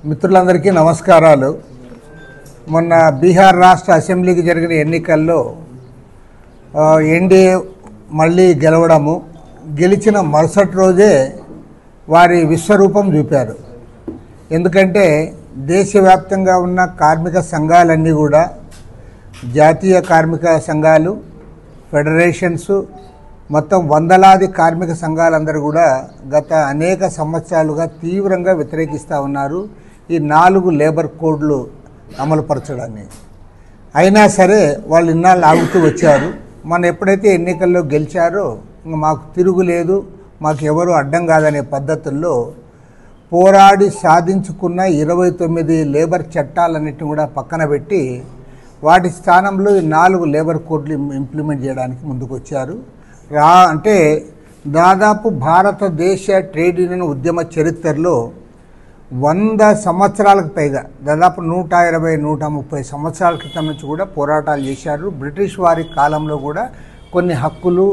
మిత్రులందరికీ నమస్కారాలు. మొన్న బీహార్ రాష్ట్ర అసెంబ్లీకి జరిగిన ఎన్నికల్లో ఎన్డీఏ మళ్ళీ గెలవడము, గెలిచిన మరుసటి రోజే వారి విశ్వరూపం చూపారు. ఎందుకంటే దేశవ్యాప్తంగా ఉన్న కార్మిక సంఘాలన్నీ కూడా, జాతీయ కార్మిక సంఘాలు, ఫెడరేషన్స్, మొత్తం వందలాది కార్మిక సంఘాలందరూ కూడా గత అనేక సంవత్సరాలుగా తీవ్రంగా వ్యతిరేకిస్తూ ఉన్నారు ఈ 4 లేబర్ కోడ్లు అమలుపరచడాన్ని. అయినా సరే వాళ్ళు ఇన్నాళ్ళు ఆగుతూ వచ్చారు. మనం ఎప్పుడైతే ఎన్నికల్లో గెలిచారో మాకు తిరుగులేదు, మాకు ఎవరు అడ్డం కాదనే పద్ధతుల్లో పోరాడి సాధించుకున్న 29 లేబర్ చట్టాలన్నింటినీ కూడా పక్కన పెట్టి వాటి స్థానంలో ఈ 4 లేబర్ కోడ్లు ఇంప్లిమెంట్ చేయడానికి ముందుకు వచ్చారు. అంటే దాదాపు భారతదేశ ట్రేడ్ యూనియన్ ఉద్యమ చరిత్రలో 100 సంవత్సరాలకు పైగా, దాదాపు 120-130 సంవత్సరాల క్రితం నుంచి కూడా పోరాటాలు చేశారు. బ్రిటిష్ వారి కాలంలో కూడా కొన్ని హక్కులు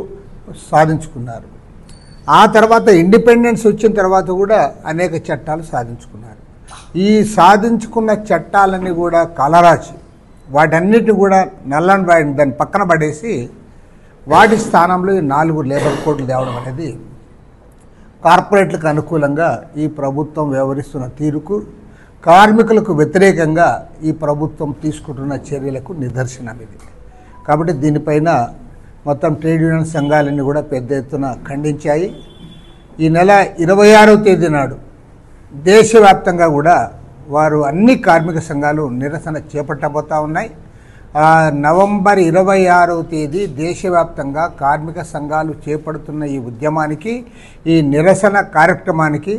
సాధించుకున్నారు. ఆ తర్వాత ఇండిపెండెన్స్ వచ్చిన తర్వాత కూడా అనేక చట్టాలు సాధించుకున్నారు. ఈ సాధించుకున్న చట్టాలన్నీ కూడా కలరాచి వాటన్నిటిని కూడా దాన్ని పక్కన పడేసి వాటి స్థానంలో ఈ 4 లేబర్ కోడ్లు తేవడం అనేది కార్పొరేట్లకు అనుకూలంగా ఈ ప్రభుత్వం వ్యవహరిస్తున్న తీరుకు, కార్మికులకు వ్యతిరేకంగా ఈ ప్రభుత్వం తీసుకుంటున్న చర్యలకు నిదర్శనం ఇది. కాబట్టి దీనిపైన మొత్తం ట్రేడ్ యూనియన్ సంఘాలన్నీ కూడా పెద్ద ఎత్తున ఖండించాయి. ఈ నెల 26వ తేదీ నాడు దేశవ్యాప్తంగా కూడా వారు అన్ని కార్మిక సంఘాలు నిరసన చేపట్టబోతూ ఉన్నాయి. నవంబర్ 26వ తేదీ దేశవ్యాప్తంగా కార్మిక సంఘాలు చేపడుతున్న ఈ ఉద్యమానికి, ఈ నిరసన కార్యక్రమానికి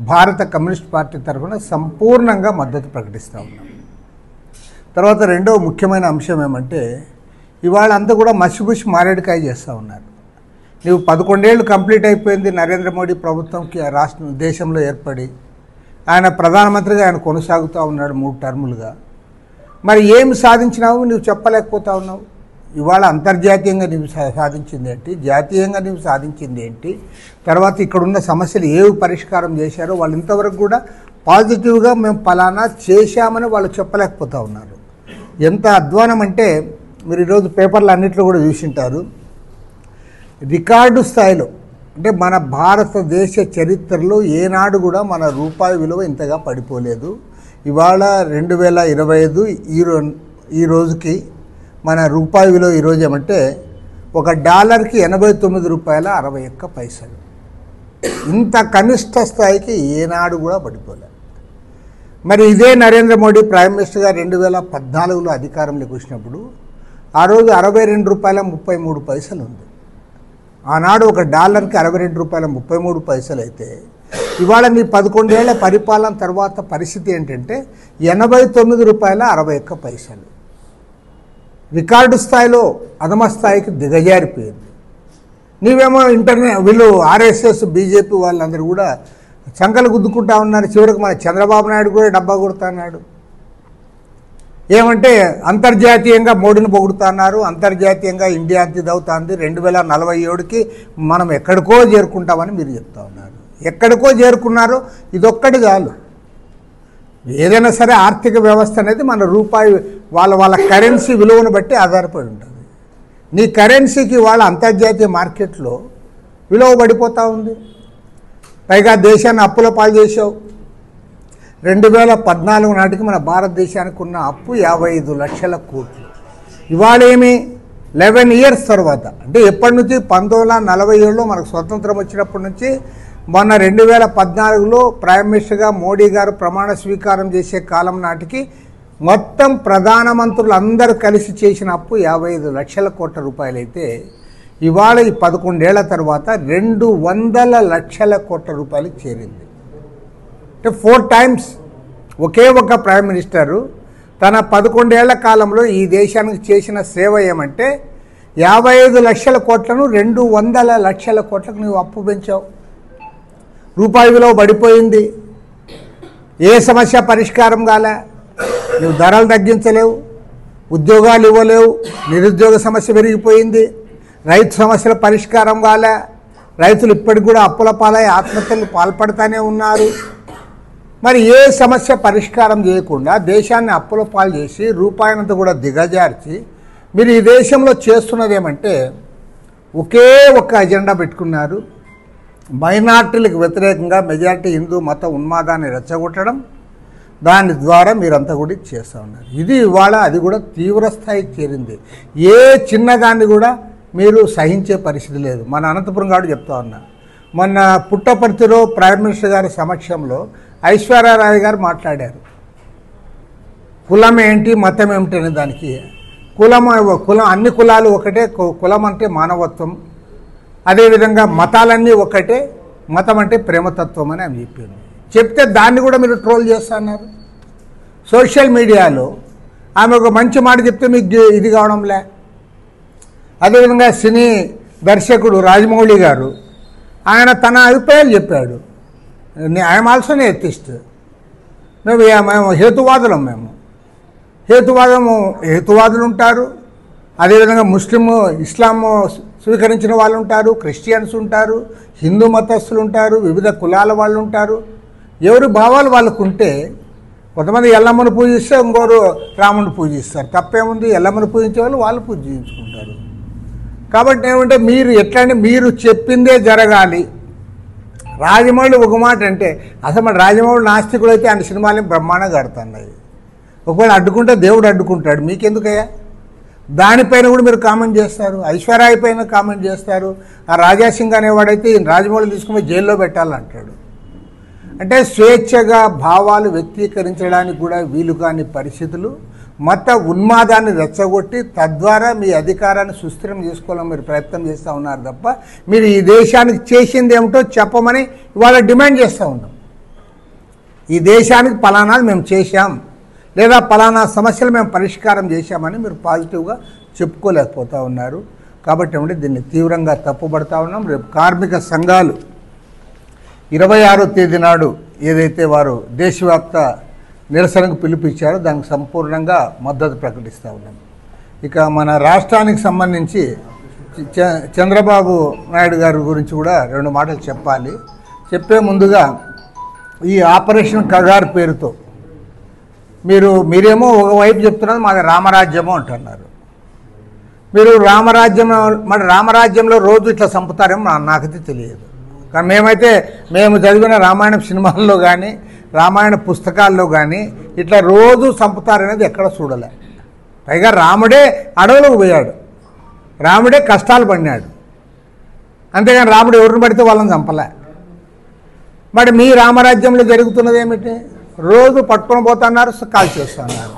భారత కమ్యూనిస్ట్ పార్టీ తరఫున సంపూర్ణంగా మద్దతు ప్రకటిస్తూ ఉన్నాం. తర్వాత రెండవ ముఖ్యమైన అంశం ఏమంటే, ఇవాళ అంతా కూడా మసిబుసి మారేడుకాయ చేస్తూ ఉన్నారు. నీవు 11 ఏళ్ళు కంప్లీట్ అయిపోయింది నరేంద్ర మోడీ ప్రభుత్వంకి దేశంలో ఏర్పడి, ఆయన ప్రధానమంత్రిగా ఆయన కొనసాగుతూ ఉన్నాడు 3 టర్ములుగా. మరి ఏమి సాధించినావు నువ్వు చెప్పలేకపోతా ఉన్నావు. ఇవాళ అంతర్జాతీయంగా నువ్వు సాధించింది ఏంటి, జాతీయంగా నువ్వు సాధించింది ఏంటి, తర్వాత ఇక్కడున్న సమస్యలు ఏవి పరిష్కారం చేశారో వాళ్ళు ఇంతవరకు కూడా పాజిటివ్గా మేము ఫలానా చేశామని వాళ్ళు చెప్పలేకపోతూ ఉన్నారు. ఎంత అధ్వానం అంటే, మీరు ఈరోజు పేపర్లు అన్నింటిలో కూడా చూసింటారు, రికార్డు స్థాయిలో, అంటే మన భారతదేశ చరిత్రలో ఏనాడు కూడా మన రూపాయి విలువ ఇంతగా పడిపోలేదు. ఇవాళ 2025 ఈ రోజుకి మన రూపాయి విలువ ఈరోజు ఏమంటే $1కి $89.61. ఇంత కనిష్ట స్థాయికి ఏనాడు కూడా పడిపోలేదు. మరి ఇదే నరేంద్ర మోడీ ప్రైమ్ మినిస్టర్గా 2014లో అధికారంలోకి వచ్చినప్పుడు ఆ రోజు $62.33 ఉంది. ఆనాడు $1కి $62.33 అయితే ఇవాళ నీ 11 ఏళ్ల పరిపాలన తర్వాత పరిస్థితి ఏంటంటే $89.61. రికార్డు స్థాయిలో అధమ స్థాయికి దిగజారిపోయింది. నీవేమో వీళ్ళు ఆర్ఎస్ఎస్ బీజేపీ వాళ్ళందరూ కూడా సంకలు గుద్దుకుంటా ఉన్నారు. చివరికి మన చంద్రబాబు నాయుడు కూడా డబ్బా కొడుతున్నాడు. ఏమంటే అంతర్జాతీయంగా మోడీని పొగుడుతున్నారు, అంతర్జాతీయంగా ఇండియా అంత ఇదవుతుంది, 2047కి మనం ఎక్కడికో చేరుకుంటామని మీరు చెప్తా ఉన్నారు. ఎక్కడికో చేరుకున్నారో ఇదొక్కటి చాలు. ఏదైనా సరే ఆర్థిక వ్యవస్థ అనేది మన రూపాయి వాళ్ళ కరెన్సీ విలువను బట్టి ఆధారపడి ఉంటుంది. నీ కరెన్సీకి వాళ్ళ అంతర్జాతీయ మార్కెట్లో విలువ పడిపోతూ ఉంది. పైగా దేశాన్ని అప్పుల పాలు చేసావు. 2014 నాటికి మన భారతదేశానికి ఉన్న అప్పు 55 లక్షల కోట్లు. ఇవాళేమి 11 ఇయర్స్ తర్వాత, అంటే ఎప్పటి నుంచి 1947లో మనకు స్వతంత్రం వచ్చినప్పటి నుంచి మొన్న 2014లో ప్రైమ్ మినిస్టర్గా మోడీ గారు ప్రమాణ స్వీకారం చేసే కాలం నాటికి మొత్తం ప్రధానమంత్రులు అందరూ కలిసి చేసిన అప్పు 55 లక్షల కోట్ల రూపాయలు అయితే ఇవాళ ఈ 11 ఏళ్ల తర్వాత 200 లక్షల కోట్ల రూపాయలకు చేరింది. అంటే 4 టైమ్స్. ఒకే ఒక ప్రైమ్ మినిస్టరు తన 11 ఏళ్ల కాలంలో ఈ దేశానికి చేసిన సేవ ఏమంటే 55 లక్షల కోట్లను 200 లక్షల కోట్లకు నువ్వు అప్పు పెంచావు. రూపాయి విలువ పడిపోయింది. ఏ సమస్య పరిష్కారం కాలే. నువ్వు ధరలు తగ్గించలేవు, ఉద్యోగాలు ఇవ్వలేవు, నిరుద్యోగ సమస్య పెరిగిపోయింది, రైతు సమస్యల పరిష్కారం కాలే, రైతులు ఇప్పటికి కూడా అప్పుల పాలై ఆత్మహత్యలు పాల్పడతానే ఉన్నారు. మరి ఏ సమస్య పరిష్కారం చేయకుండా దేశాన్ని అప్పుల పాలు చేసి రూపాయినంత కూడా దిగజార్చి మీరు ఈ దేశంలో చేస్తున్నది ఏమంటే ఒకే ఒక్క అజెండా పెట్టుకున్నారు. మైనార్టీలకు వ్యతిరేకంగా మెజారిటీ హిందూ మత ఉన్మాదాన్ని రెచ్చగొట్టడం, దాని ద్వారా మీరంతా కూడా చేస్తూ ఉన్నారు. ఇది ఇవాళ అది కూడా తీవ్ర స్థాయికి చేరింది. ఏ చిన్నదాన్ని కూడా మీరు సహించే పరిస్థితి లేదు. మన అనంతపురం గారు చెప్తా ఉన్నా, మొన్న పుట్టపర్తిలో ప్రైమ్ మినిస్టర్ గారి సమక్షంలో ఐశ్వర్యారాయ్ గారు మాట్లాడారు. కులం ఏంటి మతం ఏమిటి అనే దానికి కులం అన్ని కులాలు ఒకటే, కులం అంటే మానవత్వం, అదేవిధంగా మతాలన్నీ ఒకటే, మతం అంటే ప్రేమతత్వం అని ఆమె చెప్పింది. చెప్తే దాన్ని కూడా మీరు ట్రోల్ చేస్తున్నారు సోషల్ మీడియాలో. ఆమె ఒక మంచి మాట చెప్తే మీకు ఇది కావడంలే. అదేవిధంగా సినీ దర్శకుడు రాజమౌళి గారు ఆయన తన అభిప్రాయాలు చెప్పాడు. I'm also atheist. మేము హేతువాదులం. హేతువాదులు ఉంటారు, అదేవిధంగా ఇస్లాము స్వీకరించిన వాళ్ళు ఉంటారు, క్రిస్టియన్స్ ఉంటారు, హిందూ మతస్థులు ఉంటారు, వివిధ కులాల వాళ్ళు ఉంటారు. ఎవరి భావాలు వాళ్ళకు ఉంటే కొంతమంది ఎల్లమ్మను పూజిస్తే ఇంకోరు రాముడిని పూజిస్తారు. తప్పేముంది? ఎల్లమ్మను పూజించే వాళ్ళు పూజించుకుంటారు. కాబట్టి ఏమంటే మీరు ఎట్లంటే మీరు చెప్పిందే జరగాలి. రాజమౌళి ఒక మాట అంటే అసలు మన రాజమౌళి నాస్తికుడు అయితే ఆయన సినిమాలని బ్రహ్మాండంగా ఆడుతున్నాయి. ఒకవేళ అడ్డుకుంటే దేవుడు అడ్డుకుంటాడు, మీకెందుకయ్యా? దానిపైన కూడా మీరు కామెంట్ చేస్తారు. ఐశ్వర్యారాయ్ పైన కామెంట్ చేస్తారు. ఆ రాజాసింగ్ అనేవాడైతే ఈయన రాజమౌళి తీసుకుని జైల్లో పెట్టాలంటాడు. అంటే స్వేచ్ఛగా భావాలు వ్యక్తీకరించడానికి కూడా వీలు కాని పరిస్థితులు, మత ఉన్మాదాన్ని రెచ్చగొట్టి తద్వారా మీ అధికారాన్ని సుస్థిరం చేసుకోవాలని మీరు ప్రయత్నం చేస్తూ ఉన్నారు తప్ప మీరు ఈ దేశానికి చేసింది ఏమిటో చెప్పమని ఇవాళ డిమాండ్ చేస్తూ ఉన్నాం. ఈ దేశానికి పలానాలు మేము చేశాం, లేదా పలానా సమస్యలు మేము పరిష్కారం చేశామని మీరు పాజిటివ్గా చెప్పుకోలేకపోతూ ఉన్నారు. కాబట్టి ఏమంటే దీన్ని తీవ్రంగా తప్పుపడతా ఉన్నాం. రేపు కార్మిక సంఘాలు 26వ తేదీ నాడు ఏదైతే వారు దేశవ్యాప్త నిరసనకు పిలుపిచ్చారో దానికి సంపూర్ణంగా మద్దతు ప్రకటిస్తూ ఉన్నాం. ఇక మన రాష్ట్రానికి సంబంధించి చంద్రబాబు నాయుడు గారి గురించి కూడా 2 మాటలు చెప్పాలి. చెప్పే ముందుగా ఈ ఆపరేషన్ కగార్ పేరుతో మీరేమో ఒకవైపు చెప్తున్నారు మాది రామరాజ్యము అంటున్నారు. మీరు రామరాజ్యంలో రోజు ఇట్లా చంపుతారేమో నాకైతే తెలియదు. కానీ మేము చదివిన రామాయణ సినిమాల్లో కానీ రామాయణ పుస్తకాల్లో కానీ ఇట్లా రోజు చంపుతారనేది ఎక్కడ చూడలే. పైగా రాముడే అడవులకు పోయాడు, రాముడే కష్టాలు పడినాడు, అంతేగాని రాముడు ఎవరిని పడితే వాళ్ళని చంపలే. మరి మీ రామరాజ్యంలో జరుగుతున్నది ఏమిటి? రోజు పట్టుకొని పోతున్నారు, కాల్ చేస్తున్నారు,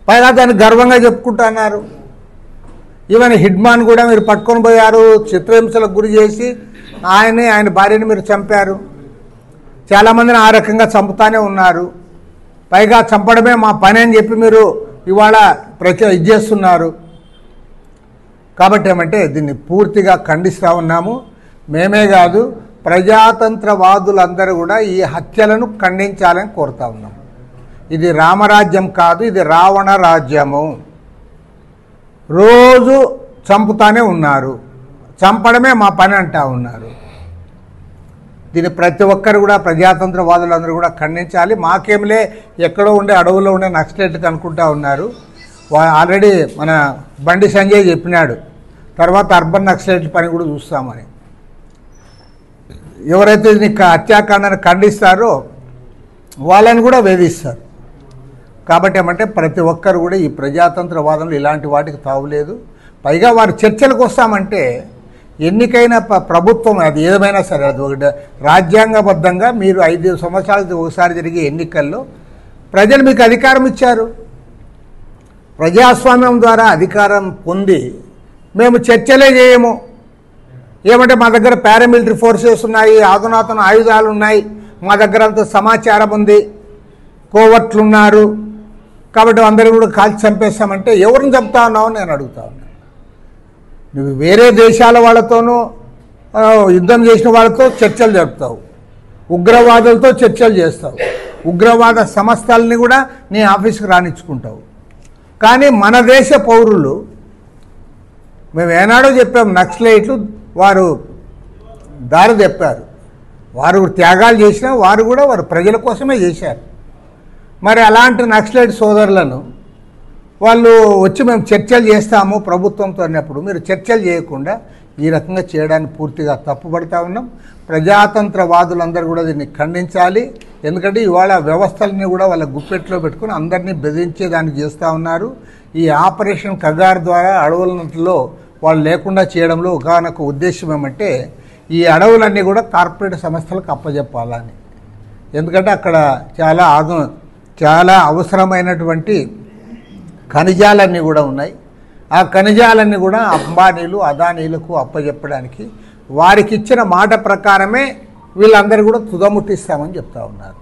పైగా దాన్ని గర్వంగా చెప్పుకుంటున్నారు. ఈవెన్ హిడ్మాన్ కూడా మీరు పట్టుకొని పోయారు, చిత్రహింసలకు గురి చేసి ఆయన భార్యని మీరు చంపారు. చాలామందిని ఆ రకంగా చంపుతానే ఉన్నారు. పైగా చంపడమే మా పని అని చెప్పి మీరు ఇవాళ ఇది చేస్తున్నారు. కాబట్టి ఏమంటే దీన్ని పూర్తిగా ఖండిస్తూ ఉన్నాము. మేమే కాదు, ప్రజాతంత్రవాదులందరూ కూడా ఈ హత్యలను ఖండించాలని కోరుతా ఉన్నాం. ఇది రామరాజ్యం కాదు, ఇది రావణ రాజ్యము. రోజు చంపుతానే ఉన్నారు, చంపడమే మా పని అంటా ఉన్నారు. దీన్ని ప్రతి ఒక్కరు కూడా ప్రజాతంత్రవాదులందరూ కూడా ఖండించాలి. మాకేమిలే ఎక్కడో ఉండే అడవుల్లో ఉండే నక్సలైట్లకు అనుకుంటా ఉన్నారు. ఆల్రెడీ మన బండి సంజయ్ చెప్పినాడు, తర్వాత అర్బన్ నక్సలైట్ల పని కూడా చూస్తామని. ఎవరైతే దీన్ని హత్యాకాండాన్ని ఖండిస్తారో వాళ్ళని కూడా వేధిస్తారు. కాబట్టి ఏమంటే ప్రతి ఒక్కరు కూడా ఈ ప్రజాతంత్రవాదంలో ఇలాంటి వాటికి తావులేదు. పైగా వారు చర్చలకు వస్తామంటే ఎన్నికైన ప్రభుత్వం అది ఏమైనా సరే అది ఒకటి రాజ్యాంగబద్ధంగా మీరు 5 సంవత్సరాలకు ఒకసారి జరిగే ఎన్నికల్లో ప్రజలు మీకు అధికారం ఇచ్చారు. ప్రజాస్వామ్యం ద్వారా అధికారం పొంది మేము చర్చలే చేయము. ఏమంటే మా దగ్గర పారామిలిటరీ ఫోర్సెస్ ఉన్నాయి, అధునాతన ఆయుధాలు ఉన్నాయి, మా దగ్గర అంత సమాచారం ఉంది, కోవర్ట్లు ఉన్నారు, కాబట్టి అందరూ కూడా కాల్చి చంపేస్తామంటే ఎవరిని చంపుతా ఉన్నావు నేను అడుగుతా ఉన్నా. నువ్వు వేరే దేశాల వాళ్ళతోనూ యుద్ధం చేసిన వాళ్ళతో చర్చలు జరుపుతావు, ఉగ్రవాదులతో చర్చలు చేస్తావు, ఉగ్రవాద సంస్థల్ని కూడా నీ ఆఫీస్కి రానిచ్చుకుంటావు. కానీ మన దేశ పౌరులు మేము ఏనాడో చెప్పాం, నక్సలైట్లు వారు దారి తెప్పారు. వారు త్యాగాలు చేసినా వారు కూడా వారు ప్రజల కోసమే చేశారు. మరి అలాంటి నక్సలైట్ సోదరులను వాళ్ళు వచ్చి మేము చర్చలు చేస్తాము ప్రభుత్వంతో అన్నప్పుడు మీరు చర్చలు చేయకుండా ఈ రకంగా చేయడానికి పూర్తిగా తప్పుపడతా ఉన్నాం. ప్రజాతంత్రవాదులందరూ కూడా దీన్ని ఖండించాలి. ఎందుకంటే ఇవాళ వ్యవస్థలని కూడా వాళ్ళ గుప్పెట్లో పెట్టుకుని అందరినీ బెదిరించేదానికి చేస్తూ ఉన్నారు. ఈ ఆపరేషన్ కగార్ ద్వారా అడవులలో వాళ్ళు లేకుండా చేయడంలో ఒకనొక ఉద్దేశం ఏమంటే ఈ అడవులన్నీ కూడా కార్పొరేట్ సంస్థలకు అప్పజెప్పాలని. ఎందుకంటే అక్కడ చాలా అవసరమైనటువంటి ఖనిజాలన్నీ కూడా ఉన్నాయి. ఆ ఖనిజాలన్నీ కూడా అంబానీలు అదానీలకు అప్పజెప్పడానికి వారికి ఇచ్చిన మాట ప్రకారమే వీళ్ళందరూ కూడా తుదముట్టిస్తామని చెప్తా ఉన్నారు.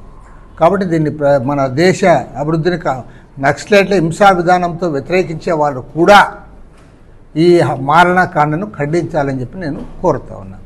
కాబట్టి దీన్ని మన దేశ అభివృద్ధిని నక్సలైట్ల హింసా విధానంతో వ్యతిరేకించే వాళ్ళు కూడా ఈ మారణకాండను ఖండించాలని చెప్పి నేను కోరుతా ఉన్నాను.